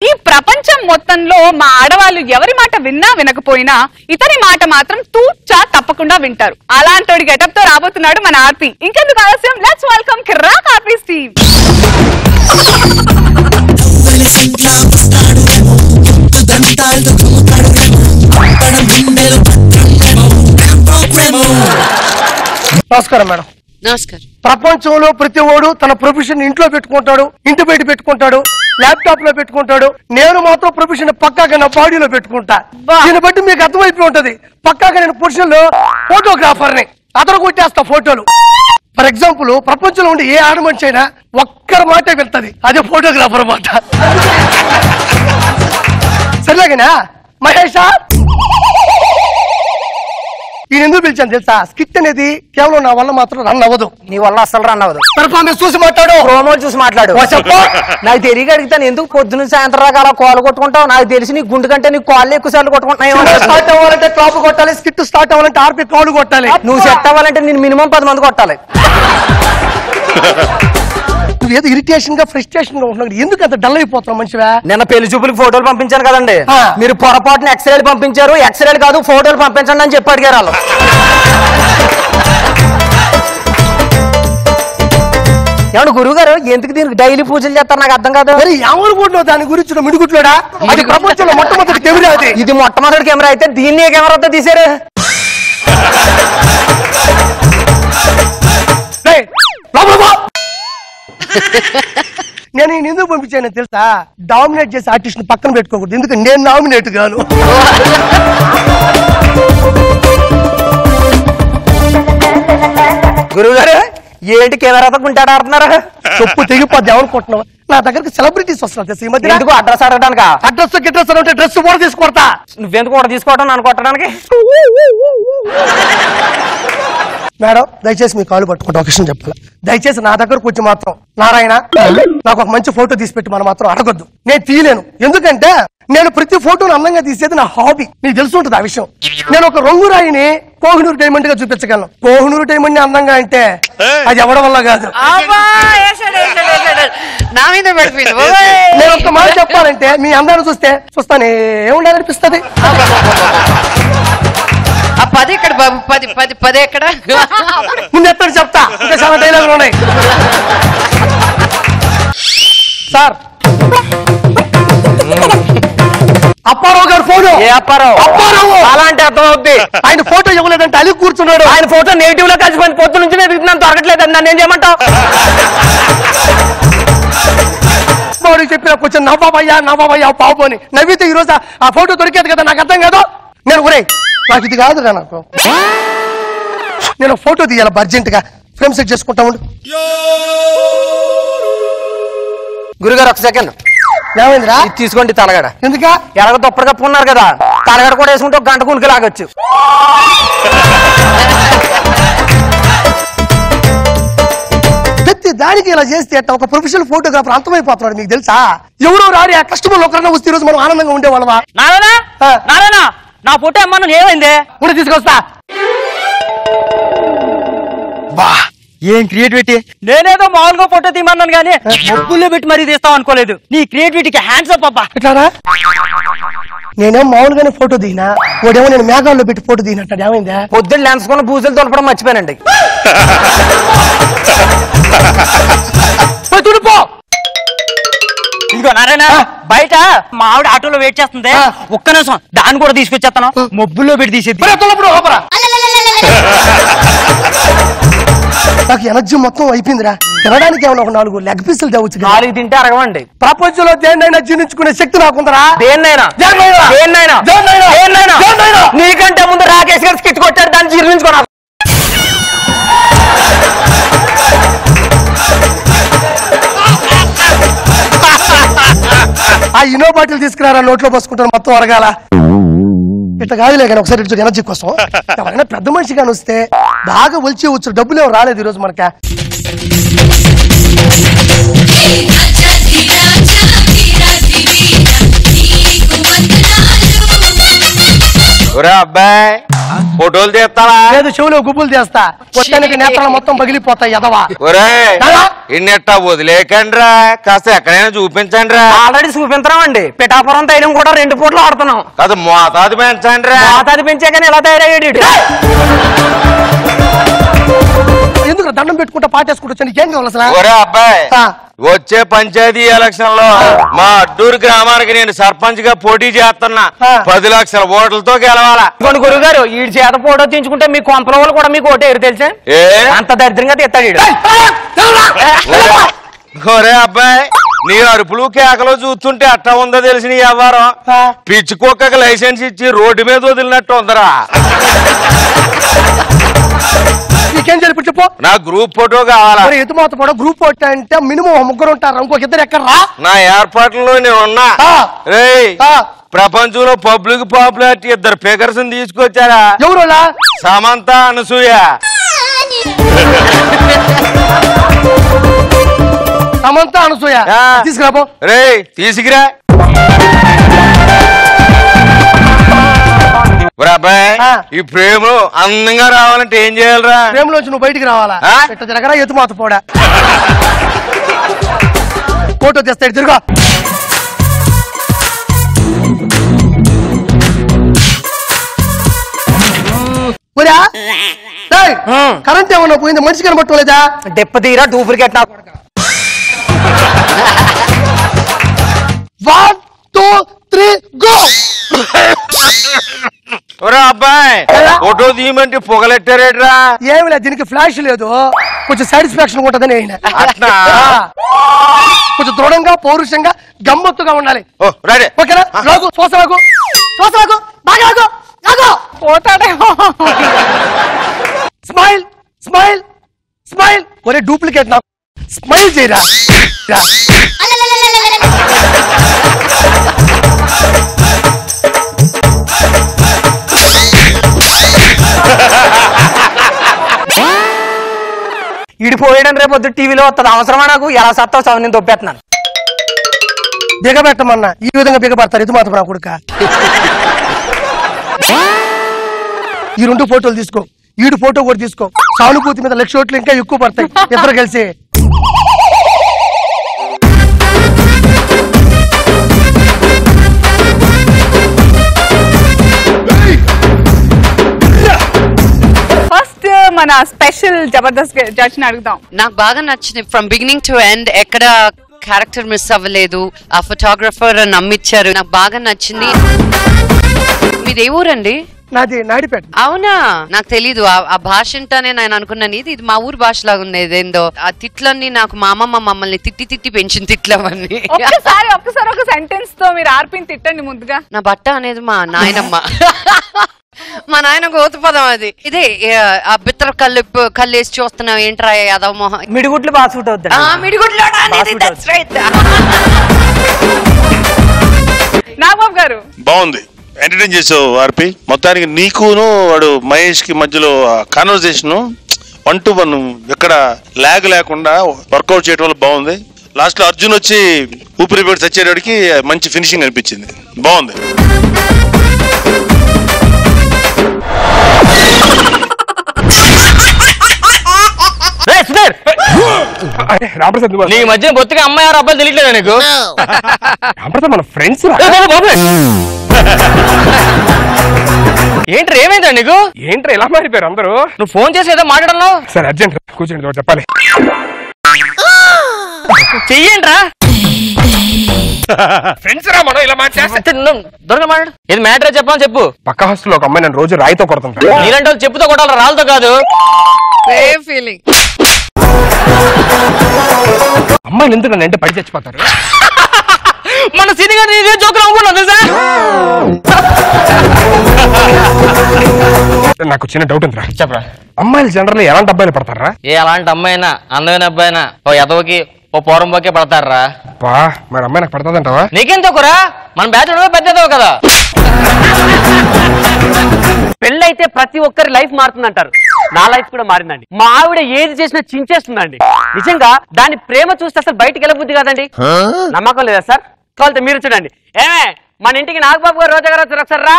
ఈ ప్రపంచం మొత్తంలో మా ఆడవాళ్ళు ఎవరి మాట విన్నా వినకపోయినా ఇతని మాట మాత్రం తూచా తప్పకుండా వింటారు. అలాంటి గెటప్ తో రాబోతున్నాడు మన ఆర్పి. ఇంకెందుకు ఆలస్యం, let's welcome Kirik RP Steve. నమస్కారం మేడం. నమస్కారం. ప్రపంచంలో ప్రతి ఓడు తన ప్రొఫెషన్ ఇంట్లో పెట్టుకుంటాడు, ఇంటి బయట పెట్టుకుంటాడు, ల్యాప్టాప్ లో పెట్టుకుంటాడు. నేను మాత్రం ప్రొఫెషన్ పక్కాగా నా బాడీలో పెట్టుకుంటా. దీన్ని బట్టి మీకు అర్థమైపోయి ఉంటది, పక్కాగా నేను ప్రొఫెషన్ లో ఫోటోగ్రాఫర్ ని అదరు కొట్టేస్తా ఫోటోలు. ఫర్ ఎగ్జాంపుల్, ప్రపంచంలో ఉండే ఏ ఆడమనిషి అయినా ఒక్కరి మాటే వెళ్తుంది, అదే ఫోటోగ్రాఫర్ మాట. సరిలేగనా మహేషా? నేను ఎందుకు పిలిచాను తెలుసా? స్కిట్ అనేది కేవలం నా వల్ల మాత్రం రన్ అవ్వదు. నీ వల్ల అసలు రన్ అవ్వదు. పర్ఫార్మెన్స్ చూసి మాట్లాడు, ప్రోమో చూసి మాట్లాడు. నాకు తెలియక అడుగుతాను, ఎందుకు పొద్దున్న సాయంత్రం రకాల కాలు కొట్టుకుంటావు? నాకు తెలిసి నీ గుండు కంటే నీ కాళ్ళు ఎక్కువ సార్లు కొట్టుకుంటున్నాయి. స్టార్ట్ అవ్వాలంటే క్లాప్ కొట్టాలి, స్కిట్ స్టార్ట్ అవ్వాలంటే ఆర్పి కాళ్ళు కొట్టాలి. నువ్వు సెట్ అవ్వాలంటే నేను మినిమం 10 మంది కొట్టాలి. నువ్వు ఏదో ఇరిటేషన్ గా ఫ్రస్ట్రేషన్ గా ఉంటున్నావు, ఎందుకు అంత డల్ అయిపోతున్నావు మనిషివా? నిన్న పెళ్లి చూపులకు ఫోటోలు పంపించాను కదండి, మీరు పొరపాటున ఎక్స్రేలు పంపించారు. ఎక్స్రేలు కాదు ఫోటోలు పంపించండి అని చెప్పి అడిగారు వాళ్ళు. ఏమన్నా గురువు గారు ఎందుకు దీనికి డైలీ పూజలు చేస్తారు నాకు అర్థం కాదు. ఎవరు దాని గురించి మిడుగుట్లోడా? అది ప్రపంచంలో మొట్టమొదటి కెమెరా. అది ఇది మొట్టమొదటి కెమెరా అయితే దీన్ని ఏ కెమెరాతో తీసారు? నేను ఎందుకు పంపించాను తెలుసా? డామినేట్ చేసి ఆర్టిస్ట్ పక్కన పెట్టుకోకూడదు, ఎందుకంటే నేను నామినేట్ గాను. గురువు గారు ఏంటి కెమెరాతో గుంటాడు ఆడుతున్నారా? చెప్పు తెగిపోద్ది ఎవరుకుంటున్నావు? నా దగ్గరికి సెలబ్రిటీస్ వస్తున్నారు తెలుసు ఈ మధ్య. ఎందుకు అడ్రస్ అడగడానికి? అడ్రస్ గిడ్రస్ అంటే డ్రెస్ కూడా తీసుకొడతా. నువ్వెందుకు కూడా తీసుకోవడం నన్ను కొట్టడానికి? మేడం దయచేసి మీ కాలు పట్టుకుంటా ఒక విషయం చెప్పాలి. దయచేసి నా దగ్గరకు వచ్చి మాత్రం నారాయణ నాకు ఒక మంచి ఫోటో తీసి పెట్టి మనం మాత్రం అడగొద్దు. నేను తీయలేను, ఎందుకంటే నేను ప్రతి ఫోటోను అందంగా తీసేది నా హాబీ. నీకు తెలిసి ఉంటుంది ఆ విషయం. నేను ఒక రంగురాయిని కోహినూరు డైమండ్ గా చూపించగలను. కోహినూరు డైమండ్ ని అందంగా అంటే అది ఎవడం వల్ల కాదు. నేను ఒక మాట చెప్పాలంటే మీ అందాన్ని చూస్తానే ఉండాలనిపిస్తుంది. 10 ఎక్కడ బాబు? 10 ఎక్కడ? ముందు ఎత్తని చెప్తా, ఇంకా చాలా డైలాగులు ఉన్నాయి. సార్ అప్పారావు గారు ఫోటో. ఏ అప్పారావు? అప్పారావు అలా అంటే అర్థం అవుద్ది. ఆయన ఫోటో ఇవ్వలేదంటే అలి కూర్చున్నాడు. ఆయన ఫోటో నెగిటివ్ లో కలిసిపోయింది. పొద్దు నుంచి నేను దొరకట్లేదు, నన్ను ఏం చేయమంటావు? చెప్పిన కొంచెం నవ్వబయ్యా బాబు అని నవ్వితే ఈ రోజు ఆ ఫోటో దొరికేది కదా, నాకు అర్థం కాదు. నేను ఒరే నాకు ఇది కాదురా, నాకు నేను ఫోటో తీయాలి అర్జెంట్ గా, ఫ్రేమ్ సెట్ చేసుకుంటా ఉండు. గురుగారు ఒక సెకండ్. ఏమైందిరా? ఇది తీసుకోండి తలగడ. ఎందుకా? ఎలాగ దుప్పటి కప్పుకున్నారు కదా, తలగడ కూడా వేసుకుంటే ఒక గంట గునికి లాగొచ్చు. ప్రతి దానికి ఇలా చేస్తే ఒక ప్రొఫెషనల్ ఫోటోగ్రాఫర్ అంతమైపోతున్నాడు. మీకు తెలుసా? ఎవరో రాని ఆ కస్టమర్లు ఒకరైనా వస్తే ఈరోజు మనం ఆనందంగా ఉండేవాళ్ళవా? నారాయణ నా ఫోటో అమ్మా, ఏమైంది? కూడా తీసుకొస్తా. బా ఏం క్రియేటివిటీ! నేనేదో మామూలుగా ఫోటో తీయమన్నాను కానీ మొబ్బుల్లో పెట్టి మరీ తీస్తాం అనుకోలేదు. నీ క్రియేటివిటీకి హ్యాండ్స్ అప్ అబ్బా. ఎట్లారా? నేనేం మామూలుగానే ఫోటో దిగినా, వాడేమో నేను మేఘాల్లో పెట్టి ఫోటో దిగినట్టు. ఏమైందా? పొద్దున్న లెన్స్ కొన్న బూజులు తొలపడం మర్చిపోయానండి. తుడిపో. ఇదిగో నారాయణ, బయట మా ఆవిడ ఆటోలో వెయిట్ చేస్తుంది, ఒక్క నిమిషం దాన్ని కూడా తీసుకొచ్చేస్తాను. మొబ్బుల్లో పెట్టి తీసేది. నాకు ఎనర్జీ మొత్తం అయిపోయిందిరా. తినడానికి ఏమన్నా ఒక 4 లెగ్ పీసులు తేవచ్చు. 4 తింటే అరగవండి. ప్రపంచంలో దేన్నైనా జీర్ణించుకునే శక్తి నాకుందరా? దేన్నైనా నీకంటే ముందు రాకేష్ గారు స్కిట్ కొట్టారు, దాన్ని జీర్ణించుకోరా. ఆ ఇనో బాటిల్ తీసుకురారా, నోట్లో పోసుకుంటాను మొత్తం అరగాల. ఇట్లా కాదులే కానీ ఒకసారి ఇటు ఎనర్జీ కోసం ఎవరైనా పెద్ద మనిషి కానీ వస్తే బాగా ఒలిచి వచ్చు. డబ్బులు ఏమో రాలేదు ఈరోజు మనక. ఒరే అబ్బాయి ఫోటోలు తీస్తావా? లేదు, చెవులో గుబ్బులు చేస్తా. కొట్టానికి నేత్రాలు మొత్తం పగిలిపోతాయి ఎదవా. ఒరే ఇన్నెట్టా వదిలేకండ్రా, కాస్త ఎక్కడైనా చూపించండి రా. ఆల్రెడీ చూపించరామండి. పిఠాపురం తైలం కూడా 2 పూటలు ఆడుతున్నాం. కాదు మోతాదు పెంచండి రా. మోతాదు పెంచే కానీ ఎలా తయారయ్యాడు? ఎందుకు దండం పెట్టుకుంటా పాటేసుకుంటా నీకేం కావాలి అసలు? ఒరే అబ్బాయి వచ్చే పంచాయతీ ఎలక్షన్ లో మా అడ్డూరు గ్రామానికి నేను సర్పంచ్ గా పోటీ చేస్తున్నా. 10 లక్షల ఓట్లతో గెలవాలా. కొన్ని గురువు గారు ఈ చేత ఫోటో తీయించుకుంటే మీ కొంపల వాళ్ళు కూడా మీకు ఓటేరు తెలుసా? అంత దరిద్రంగా తీస్తాడు. ఒరే అబ్బాయి నీ అరుపులు కేకలు చూస్తుంటే అట్టా ఉందో తెలిసి నీ వ్యవహారం. పిచ్చి కుక్కకి లైసెన్స్ ఇచ్చి రోడ్డు మీద వదిలినట్టు ఉందరా. నీకేం చెప్పు చెప్పు. నా గ్రూప్ ఫోటో కావాలా? ఎదుమాత కూడా గ్రూప్ ఫోటో అంటే మినిమం 3 ఉంటారు, ఇంకొక 2 ఎక్కడరా? నా ఏర్పాట్లలో నేను ఉన్నా. రేయ్ ప్రపంచంలో పబ్లిక్ పాపులారిటీ 2 ఫిగర్స్ తీసుకొచ్చారా? ఎవరు? సమంత, అనసూయ. సమంత, అనసూయ తీసుకురాబో. రేయ్ తీసుకురా. అబ్బాయి ఈ ప్రేమలో అందంగా రావాలంటే ఏం చేయాలరా? ప్రేమలోంచి నువ్వు బయటికి రావాలా? ఇట్ట తిరగరా ఎదుమాత పోడా. ఫోటో తెస్తాడు తిరుగా. కరెంట్ ఏమన్నా పోయింది, మనిషి కనబట్టలేదా? దెప్ప తీరా డూప్లికేట్. 1 2 3 గో. ఒరే అబ్బాయి ఫోటో తీయమంటే పొగలెట్టారేట్రా? ఏమి లేదు, దీనికి ఫ్లాష్ లేదు, కొంచెం సాటిస్ఫాక్షన్ ఉంటదని అయినా. అట్లా కొంచెం దృఢంగా పౌరుషంగా గమ్మత్తుగా ఉండాలి. ఓకేనా? రాగు చూసరాగు చూసరాగు బాగా రాగు రాగు. పోతాడేమో. Smile smile smile. ఒరే డూప్లికేట్ నాకు స్మైల్ చేయరా. ఇడిపోయడం రేపు వద్దు టీవీలో వస్తుంది. అవసరమా నాకు? ఎలా సత్తావు సవ నేను దొబ్బేస్తున్నాను. బిగబెట్టమన్నా ఈ విధంగా బిగబడతారు. ఇది మాత్రం నా కొడుక. ఈ 2 ఫోటోలు తీసుకో, ఈడు ఫోటో కూడా తీసుకో. సానుభూతి మీద 1,00,000 ఓట్లు ఇంకా ఎక్కువ పడతాయి ఇద్దరు కలిసి. ఫస్ట్ మన స్పెషల్ జబర్దస్త్ జడ్జ్ ని అడుగుదాం. నాకు బాగా నచ్చింది ఫ్రమ్ బిగినింగ్ టు ఎండ్. ఎక్కడ క్యారెక్టర్ మిస్ అవ్వలేదు. ఆ ఫోటోగ్రఫర్ నమ్మిచ్చారు. నాకు బాగా నచ్చింది. మీది ఏ ఊరండి? నాది నాయుడుపేట. అవునా? నాకు తెలీదు. ఆ భాష అంటానే నేను అనుకున్నాను ఇది మా ఊరు భాష లాగా ఉంది. ఇదేందో ఆ తిట్లన్నీ నాకు మా అమ్మమ్మ మమ్మల్ని తిట్టి తిట్టి పెంచిన తిట్లవన్నీ. ఒక్కసారి ఒక సెంటెన్స్ తో మీరు ఆర్పిని తిట్టండి ముందుగా. నా బట్ట అనేది మా నాయనమ్మ. మా నాయన గోతుపదం అది. ఇదే ఆ బిత్తర కల్లేసి చూస్తున్నావు ఏంట్రా యాదవ్ మొహం. మిడిగుడ్లు బాగా సూట్ అవుతుంది. మిడిగుడ్లు నాగబాబు గారు బాగుంది, ఎంటర్టైన్ చేసావు ఆర్పి. మొత్తానికి నీకును వాడు మహేష్ కి మధ్యలో కాన్వర్సేషన్ 1 to 1 ఎక్కడ లాగ్ లేకుండా వర్కౌట్ చేయడం వల్ల బాగుంది. లాస్ట్ లో అర్జున్ వచ్చి ఊపిరి పెట్టి చచ్చేవాడికి మంచి ఫినిషింగ్ అనిపించింది. బాగుంది. నీ మధ్య బొత్తిగా అమ్మాయి ఎవరు అబ్బాయిలు తెలియట్లేదా నీకు? మన ఫ్రెండ్స్ ఏంటి ఏమైందా నీకు? ఏంట్రా ఇలా మారిపోయారు అందరూ? నువ్వు ఫోన్ చేసి ఏదో మాట్లాడలో. సరే అర్జెంట్ కూర్చోండి చెప్పాలి. చెయ్యండిరా ఫ్రెండ్స్ రా మనం ఇలా దొరక మాట్లాడు. ఏది మ్యాటర్ చెప్పాలని చెప్పు. పక్క హాస్టల్ ఒక అమ్మాయి నన్ను రోజు రాయితో కొడుతుంటా. నీలంటే వాళ్ళు చెప్పుతో కొట్టాలి, రాళ్ళతో కాదు. ఫీలింగ్. అమ్మాయిలు ఎందుకు నన్ను అంటే పడి చచ్చిపోతారు? మన సినిమా జోకులు అనుకున్నావు తెలుసా? నాకు చిన్న డౌట్ ఉందిరా. చెప్పరా. అమ్మాయిలు జనరల్ ఎలాంటి అబ్బాయిలు పడతారా? ఏ అలాంటి అమ్మాయినా అందమైన అబ్బాయినా ఓ ఎదవకి ఓ పోరంబోకే పడతారా? మరి అమ్మాయి నాకు పడతాదంటావా? నీకేం తక్కువరా? మన బ్యాచ్ పెద్దదో కదా. పెళ్ళైతే ప్రతి ఒక్కరి లైఫ్ మారుతుందంటారు. నా లైఫ్ కూడా మారిందండి. మా ఆవిడ ఏది చేసినా చించేస్తుందండి. నిజంగా దాని ప్రేమ చూస్తే అసలు బయటికి వెళ్ళబుద్ది కాదండి. నమ్మకం లేదా సార్? కావాలంటే మీరు చూడండి. ఏమే మన ఇంటికి నాగబాబు గారు రోజా గారు వచ్చారు ఒకసారి రా.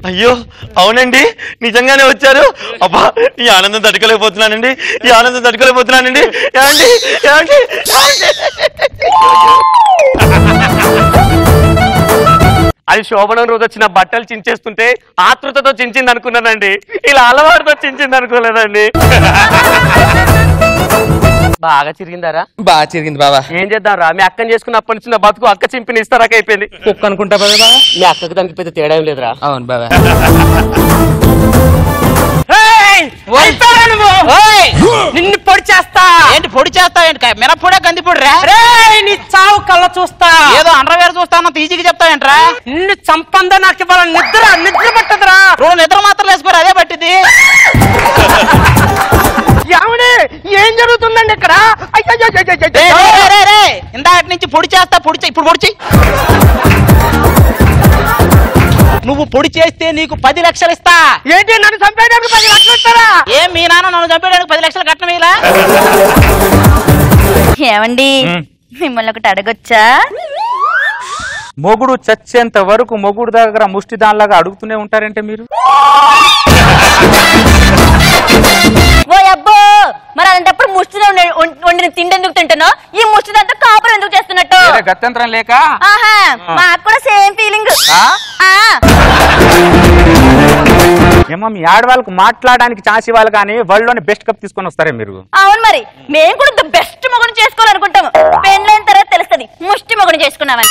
అయ్యో అవునండి నిజంగానే వచ్చారు. అబ్బా ఈ ఆనందం తట్టుకోలేకపోతున్నానండి, ఈ ఆనందం తట్టుకోలేకపోతున్నానండి. ఏమండి ఏమండి అది శోభనం రోజు వచ్చిన బట్టలు చించేస్తుంటే ఆతృతతో చించింది అనుకున్నానండి, ఇలా అలవాటుతో చించింది అనుకోలేదండి. బాగా చిరిగిందారా? బాగా చిరిగింది బాబా. ఏం చేద్దాం రా, మీ అక్కని చేసుకున్నప్పటి నుంచి నా బతుకు అక్క చింపిని ఇస్తారాక అయిపోయింది. కుక్క అనుకుంటా బాబా. మీ అక్కకి దానికి పెద్ద తేడా ఏం లేదురా. అవును బాబా. నిన్ను పొడి చేస్తా. ఏంటి పొడి చేస్తావు? ఏంటి మినప్పొడే కందిపొడి రా? నీ చావు కళ్ళ చూస్తా. ఏదో అండర్వేర్ చూస్తాను ఈజీగా చెప్తావేంట్రా? నిన్ను చంపందా నాకు ఇవాళ నిద్ర పట్టదురా. రోజు నిద్ర మాత్రం వేసుకోరు అదే పట్టింది. ఏం జరుగుతుందండి ఇక్కడ? ఇందాక నుంచి పొడి చేస్తా ఇప్పుడు పొడి చెయ్యి. నువ్వు పొడి చేస్తే నీకు 10 లక్షలు ఇస్తా. ఏంటి నన్ను చంపేయడానికి 10 లక్షలు ఇస్తారా? ఏం మీ నాన్న నన్ను చంపేయడానికి 10 లక్షలు కట్టడం ఇలా? ఏమండి మిమ్మల్ని ఒకటి అడగొచ్చా? మొగుడు చచ్చేంత వరకు మొగుడు దగ్గర ముష్టి దానిలాగా అడుగుతూనే ఉంటారంటే మీరు? ఓ అబ్బో, మరి అలాంటప్పుడు ముష్టిలో వండిన తిండి ఎందుకు తింటున్నావు? ఈ ముష్టి దాంతో కాపురం ఎందుకు చేస్తున్నట్టు? గత్యంతరం లేక? ఆహా, మాకు కూడా సేమ్ ఫీలింగ్. ఏమో మీ ఆడవాళ్ళకు మాట్లాడడానికి ఛాన్స్ ఇవ్వాలి కానీ వరల్డ్లోని బెస్ట్ కప్ తీసుకొని వస్తారే మీరు? అవును, మరి మేము కూడా ద బెస్ట్ మొగుడు చేసుకోవాలనుకుంటాము. పెళ్ళైన తర్వాత తెలుస్తుంది ముష్టి మొగుడు చేసుకున్నామని.